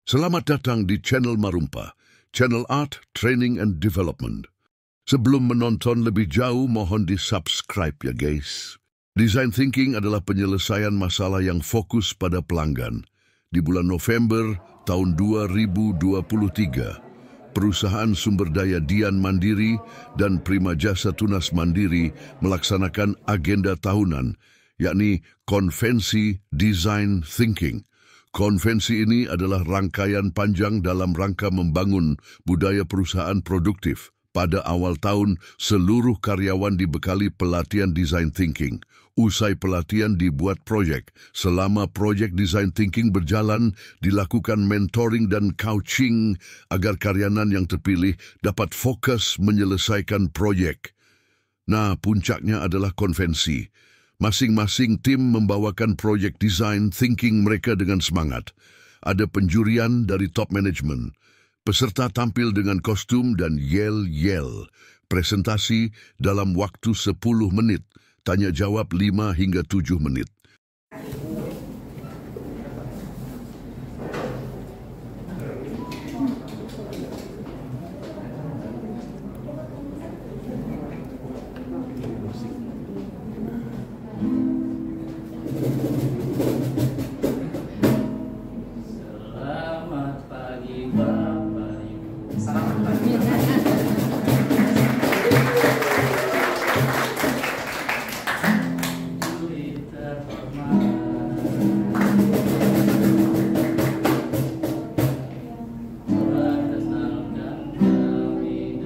Selamat datang di channel Marumpa, channel Art, Training and Development. Sebelum menonton lebih jauh, mohon di-subscribe ya guys. Design thinking adalah penyelesaian masalah yang fokus pada pelanggan. Di bulan November tahun 2023, perusahaan sumber daya Dian Mandiri dan Prima Jasa Tunas Mandiri melaksanakan agenda tahunan, yakni Konvensi Design Thinking. Konvensi ini adalah rangkaian panjang dalam rangka membangun budaya perusahaan produktif. Pada awal tahun, seluruh karyawan dibekali pelatihan design thinking. Usai pelatihan dibuat proyek. Selama proyek design thinking berjalan, dilakukan mentoring dan coaching agar karyawan yang terpilih dapat fokus menyelesaikan proyek. Nah, puncaknya adalah konvensi. Masing-masing tim membawakan proyek design thinking mereka dengan semangat. Ada penjurian dari top management. Peserta tampil dengan kostum dan yel-yel. Presentasi dalam waktu 10 menit. Tanya jawab 5 hingga 7 menit. Selamat pagi Bapak Ibu. Selamat pagi. Juri terhormat. Perkenalkan kami dari kelompok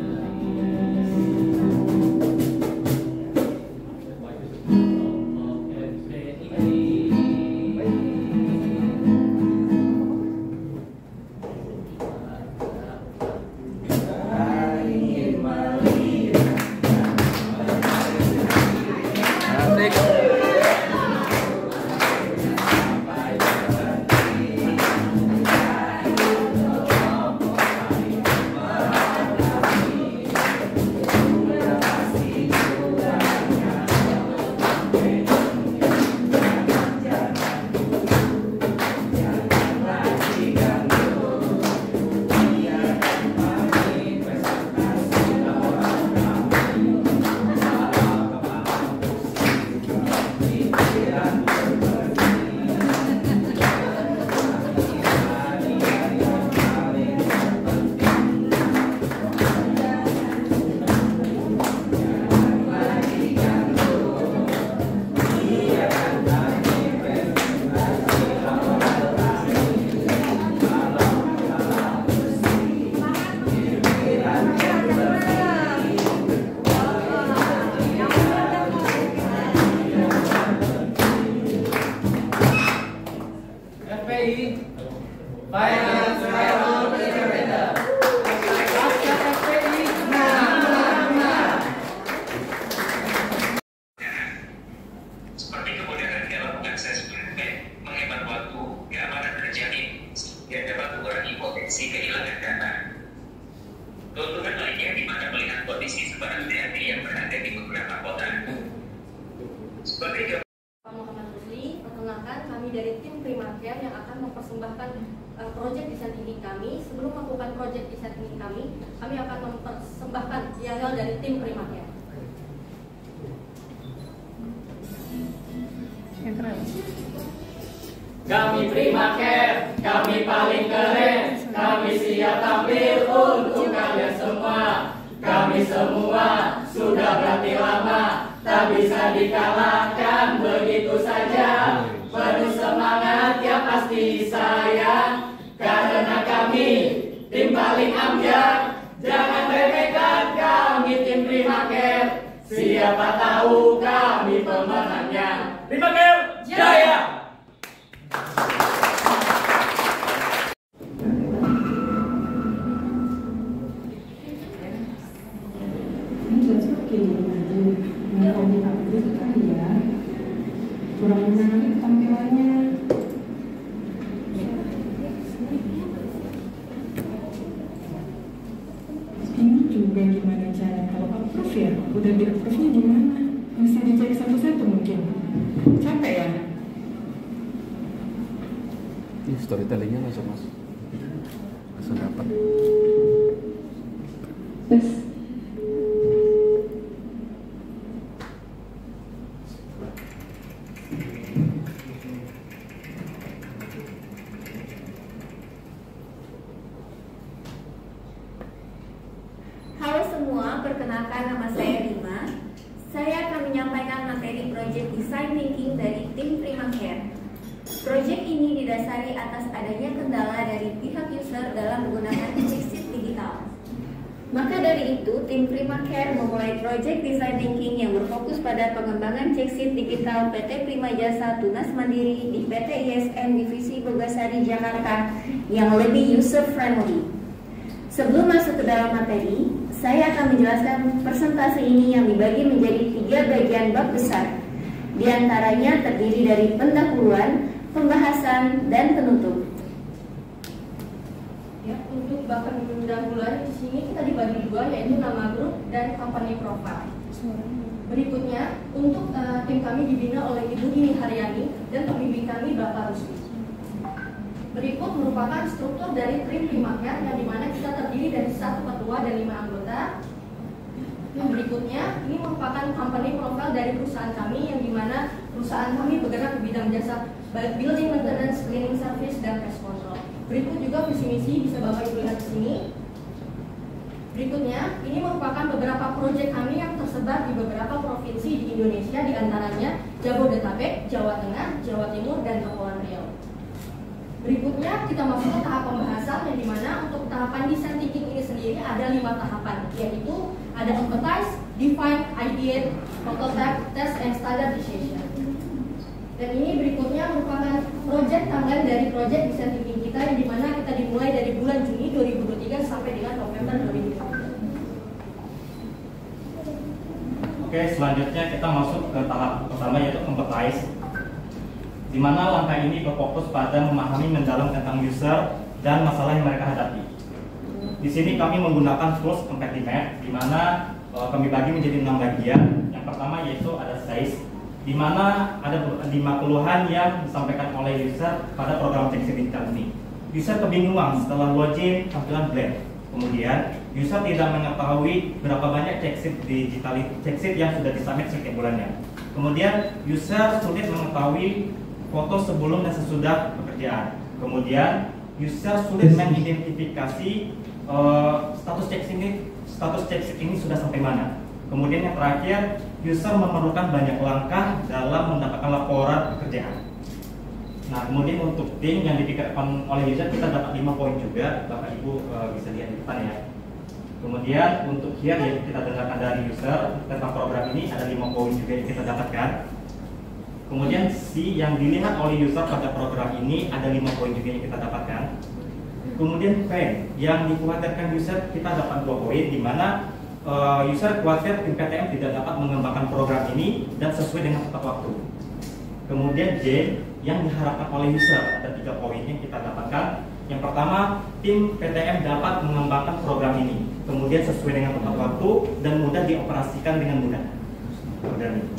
FPI. FPI Finance Level Integrator. Pasca FPI nah. Seperti kemudahan dalam mengakses internet, menghemat waktu, keamanan terjamin, dan dapat mengurangi potensi kehilangan data. Keuntungan lainnya di mana melihat kondisi sebarang DRT yang berada di beberapa kota. Sebagai Perkenalkan, kami dari tim Prima Care yang akan mempersembahkan proyek desain thinking kami. Sebelum melakukan proyek desain thinking kami akan mempersembahkan yel-yel dari tim Prima Care. Kami Prima Care, kami paling keren. Kami siap tampil untuk kalian semua. Kami semua sudah berlatih lama, tak bisa dikalahkan begitu saja. Penuh semangat ya pasti saya, karena kami tim paling amjad. Jangan remehkan kami tim Prima Care. Siapa tahu kami pemenangnya. Prima Care jaya. Ini cocok kayak aja. Nggak mau diambil sekali ya. Kurang menarik tampilannya. Ini juga gimana cara kalau approve ya? Udah di approve-nya gimana? Mesti dicek satu-satu mungkin. Capek ya? Storytellingnya masuk mas. Tes. Halo semua, perkenalkan nama saya Rima. Saya akan menyampaikan materi Project Design Thinking dari tim Primacare. Project ini didasari atas adanya kendala dari pihak user dalam menggunakan checksheet digital. Maka dari itu, tim Primacare memulai Project Design Thinking yang berfokus pada pengembangan checksheet digital PT Prima Jasa Tunas Mandiri di PT ISN Divisi Bogasari Jakarta yang lebih user-friendly. Sebelum masuk ke dalam materi, saya akan menjelaskan persentase ini yang dibagi menjadi 3 bagian bab besar. Di antaranya terdiri dari pendahuluan, pembahasan, dan penutup. Ya, untuk bab pendahuluan di sini kita dibagi dua, yaitu nama grup dan company profile. Berikutnya, untuk tim kami dibina oleh Ibu Dini Haryani dan pembimbing kami Bapak Rusli. Berikut merupakan struktur dari tim Primacare yang dimana kita terdiri dari 1 ketua dan 5 anggota. Yang berikutnya, ini merupakan company profile dari perusahaan kami yang dimana perusahaan kami bergerak di bidang jasa baik building maintenance, cleaning service, dan pest control. Berikut juga visi misi bisa Bapak Ibu lihat di sini. Berikutnya, ini merupakan beberapa proyek kami yang tersebar di beberapa provinsi di Indonesia, diantaranya Jabodetabek, Jawa Tengah, Jawa Timur, dan Kepulauan Riau. Berikutnya kita masuk ke tahap pembahasan yang dimana untuk tahapan design thinking ini sendiri ada 5 tahapan, yaitu ada empathize, define, ideate, prototype, test, and standardization. Dan ini berikutnya merupakan proyek tambahan dari proyek design thinking kita yang dimana kita dimulai dari bulan Juni 2023 sampai dengan November 2023. Oke, selanjutnya kita masuk ke tahap pertama yaitu empathize, di mana langkah ini berfokus pada memahami mendalam tentang user dan masalah yang mereka hadapi. Di sini kami menggunakan tools empathy map, di mana kami bagi menjadi 6 bagian. Yang pertama yaitu ada size, di mana ada 5 keluhan yang disampaikan oleh user pada program checksheet digital ini. User kebingungan setelah login tampilan blank. Kemudian user tidak mengetahui berapa banyak checksheet yang sudah disubmit setiap bulannya. Kemudian user sulit mengetahui foto sebelum dan sesudah pekerjaan. Kemudian user sulit mengidentifikasi status checksheet ini sudah sampai mana. Kemudian yang terakhir, user memerlukan banyak langkah dalam mendapatkan laporan pekerjaan. Nah, kemudian untuk tim yang dipikirkan oleh user kita dapat 5 poin juga, Bapak Ibu bisa lihat di depan ya. Kemudian untuk here yang kita dengarkan dari user tentang program ini ada 5 poin juga yang kita dapatkan. Kemudian C yang dilihat oleh user pada program ini ada 5 poin juga yang kita dapatkan. Kemudian pain yang dikhawatirkan user kita dapat 2 poin, di mana user khawatir tim PTM tidak dapat mengembangkan program ini dan sesuai dengan tepat waktu. Kemudian J yang diharapkan oleh user ada 3 poin yang kita dapatkan. Yang pertama, tim PTM dapat mengembangkan program ini, kemudian sesuai dengan tepat waktu dan mudah dioperasikan dengan mudah. Program ini.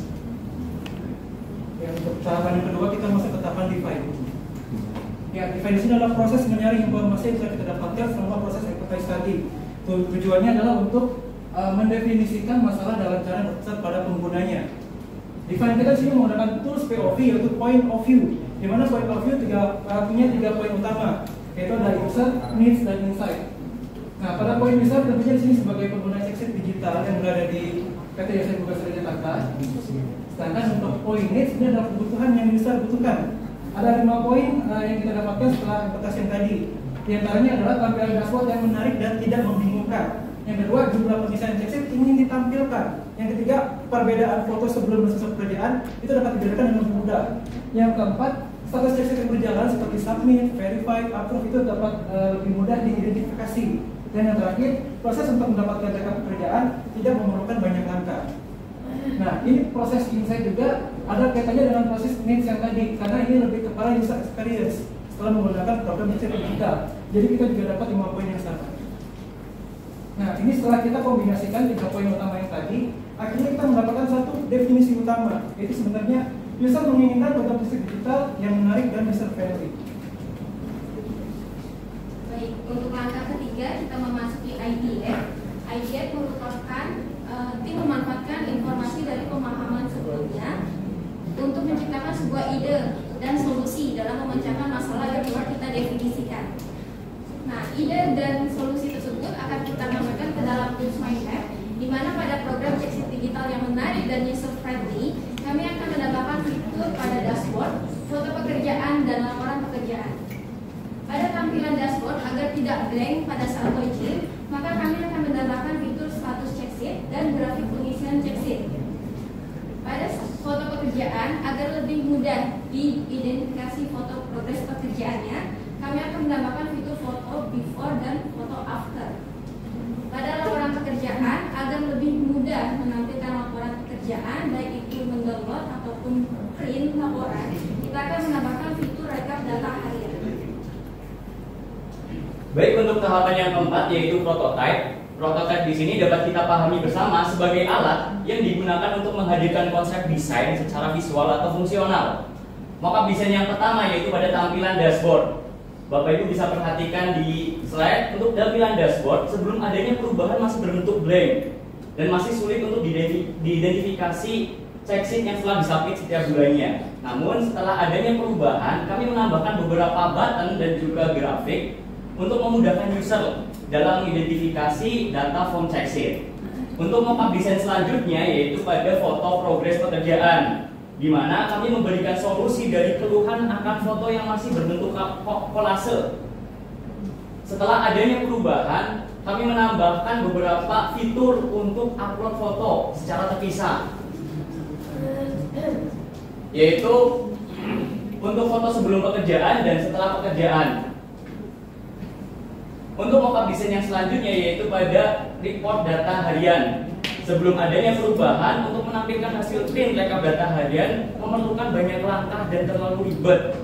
Untuk tahapan yang kedua kita masuk ke tahapan define. Ya, define ini adalah proses menyaring informasi yang bisa kita dapatkan selama proses empathize tadi. Tujuannya adalah untuk mendefinisikan masalah dalam cara berpesan pada penggunanya. Define kita sini menggunakan tools POV yaitu point of view, di mana point of view punya 3 poin utama, yaitu ada user, needs, dan insight. Nah, pada poin user tentunya di sini sebagai pengguna checksheet digital yang berada di PT ISN Bogasari Jakarta. Sedangkan untuk poin needs ini adalah kebutuhan yang user butuhkan. Ada 5 poin yang kita dapatkan setelah empathize yang tadi. Di antaranya adalah tampilan dashboard yang menarik dan tidak membingungkan. Yang kedua, jumlah penyelesaian checksheet ingin ditampilkan. Yang ketiga, perbedaan foto sebelum dan sesudah pekerjaan itu dapat dibedakan dengan mudah. Yang keempat, status checksheet yang berjalan seperti submit, verified, approve itu dapat lebih mudah diidentifikasi. Dan yang terakhir, proses untuk mendapatkan rekap pekerjaan tidak memerlukan banyak langkah. Nah, ini proses insight juga ada kaitannya dengan proses needs yang tadi, karena ini lebih kepada user experience setelah menggunakan program checksheet digital. Jadi kita juga dapat 5 poin yang sama. Nah, ini setelah kita kombinasikan 3 poin utama yang tadi, akhirnya kita mendapatkan satu definisi utama, yaitu sebenarnya user menginginkan program checksheet digital yang menarik dan user friendly. Baik, untuk langkah ketiga ketiga, kita memasuki IDF. IDF merupakan tim memanfaatkan informasi dari pemahaman sebelumnya untuk menciptakan sebuah ide dan solusi dalam memecahkan masalah yang telah kita definisikan. Nah, ide dan solusi tersebut akan kita masukkan ke dalam tools Mindmap, di mana pada program cek digital yang menarik dan user friendly, kami akan menambahkan fitur pada dashboard, foto pekerjaan dan laporan pekerjaan. Pada tampilan dashboard agar tidak blank pada saat login, maka kami akan menambahkan fitur status check sheet dan grafik pengisian check sheet. Pada foto pekerjaan agar lebih mudah diidentifikasi foto progres pekerjaannya, kami akan menambahkan fitur foto before dan foto after. Pada laporan pekerjaan agar lebih mudah menampilkan laporan pekerjaan, baik itu mendownload ataupun print laporan, kita akan menambahkan fitur rekap data harian. Baik, untuk tahapan yang keempat yaitu prototype. Prototype di sini dapat kita pahami bersama sebagai alat yang digunakan untuk menghadirkan konsep desain secara visual atau fungsional. Maka desain yang pertama yaitu pada tampilan dashboard. Bapak Ibu bisa perhatikan di slide, untuk tampilan dashboard sebelum adanya perubahan masih berbentuk blank dan masih sulit untuk diidentifikasi check sheet yang telah disubmit setiap bulannya. Namun setelah adanya perubahan, kami menambahkan beberapa button dan juga grafik untuk memudahkan user dalam mengidentifikasi data form check sheet. Untuk mockup desain selanjutnya yaitu pada foto progres pekerjaan, di mana kami memberikan solusi dari keluhan akan foto yang masih berbentuk kolase. Setelah adanya perubahan, kami menambahkan beberapa fitur untuk upload foto secara terpisah, yaitu untuk foto sebelum pekerjaan dan setelah pekerjaan. Untuk mockup desain yang selanjutnya yaitu pada report data harian. Sebelum adanya perubahan, untuk menampilkan hasil print rekap data harian memerlukan banyak langkah dan terlalu ribet.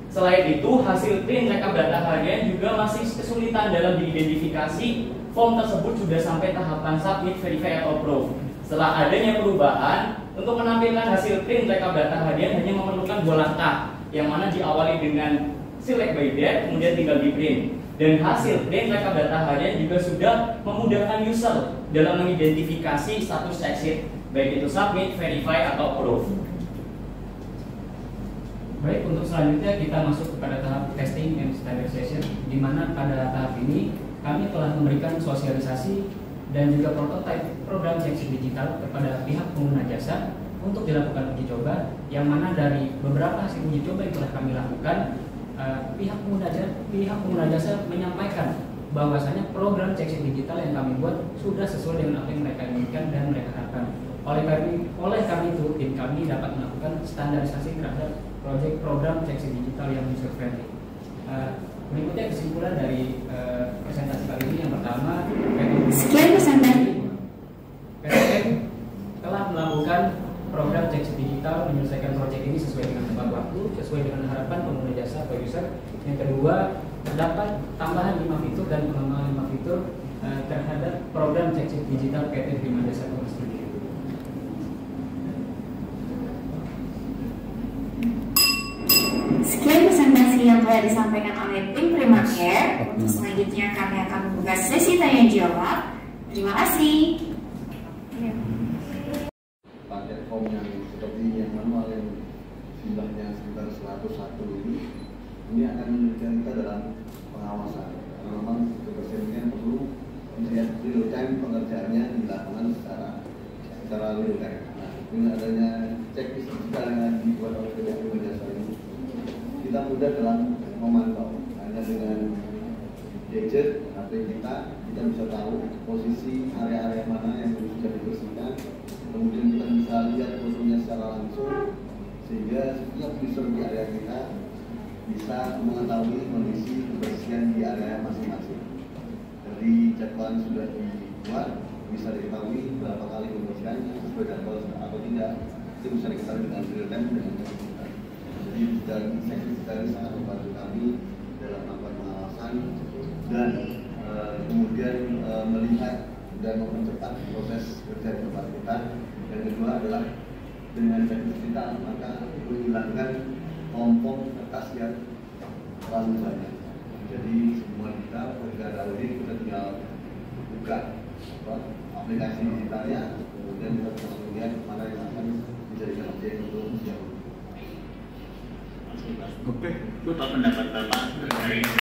Selain itu, hasil print rekap data harian juga masih kesulitan dalam diidentifikasi form tersebut sudah sampai tahapan submit, verify, atau approve. Setelah adanya perubahan, untuk menampilkan hasil print rekap data harian hanya memerlukan 2 langkah, yang mana diawali dengan select by date, kemudian tinggal di print. Dan hasil print rekap data harian juga sudah memudahkan user dalam mengidentifikasi status check sheet, baik itu submit, verify, atau approve. Baik, untuk selanjutnya kita masuk kepada tahap testing and standardization, di mana pada tahap ini kami telah memberikan sosialisasi dan juga prototipe program check sheet digital kepada pihak pengguna jasa untuk dilakukan uji coba, yang mana dari beberapa hasil uji coba yang telah kami lakukan, pihak pengguna jasa menyampaikan bahwasanya program check sheet digital yang kami buat sudah sesuai dengan apa yang mereka inginkan dan mereka harapkan. Oleh kami itu, tim kami dapat melakukan standarisasi terhadap program check sheet digital yang user friendly. Berikutnya kesimpulan dari presentasi kali ini. Yang pertama, sekian presentasi. PTM telah melakukan program check sheet digital, menyelesaikan proyek ini sesuai dengan tepat waktu, sesuai dengan harapan pengguna jasa atau user. Yang kedua, terdapat tambahan 5 fitur dan pengembangan 5 fitur terhadap program check sheet digital PT Prima Jasa Tunas sendiri. Sekian presentasi yang telah disampaikan oleh tim Prima Care. Untuk selanjutnya kami akan membuka sesi tanya jawab. Terima kasih. Paket form yang seperti yang manual yang jumlahnya sekitar 101 ini akan memberikan kita dalam pengawasan. Karena memang kebersihannya perlu melihat real time pengerjaannya dilakukan secara real time. Nah, dengan adanya checklist digital yang dibuat oleh pihak jasa ini, kita mudah dalam memantau. Hanya dengan gadget HP kita bisa tahu posisi area-area mana yang sudah dibersihkan. Kemudian kita bisa lihat fotonya secara langsung, sehingga setiap user di area kita bisa mengetahui kondisi kebersihan di area masing-masing. Jadi jadwal sudah dibuat, bisa diketahui berapa kali pembersihannya sesuai jadwal atau tidak. Itu bisa diketahui dengan real time dengan kita. Jadi dari sangat membantu kami dalam melakukan pengawasan dan kemudian melihat dan mempercepat proses kerja di tempat kita. Yang kedua adalah dengan checklist kita maka menghilangkan kelompok kertas yang terlalu banyak. Jadi semua kita berkata ini kita buka aplikasi digitalnya, kemudian kita bisa melihat mana yang akan dijadikan objek untuk siap. Oke, itu pendapat Bapak.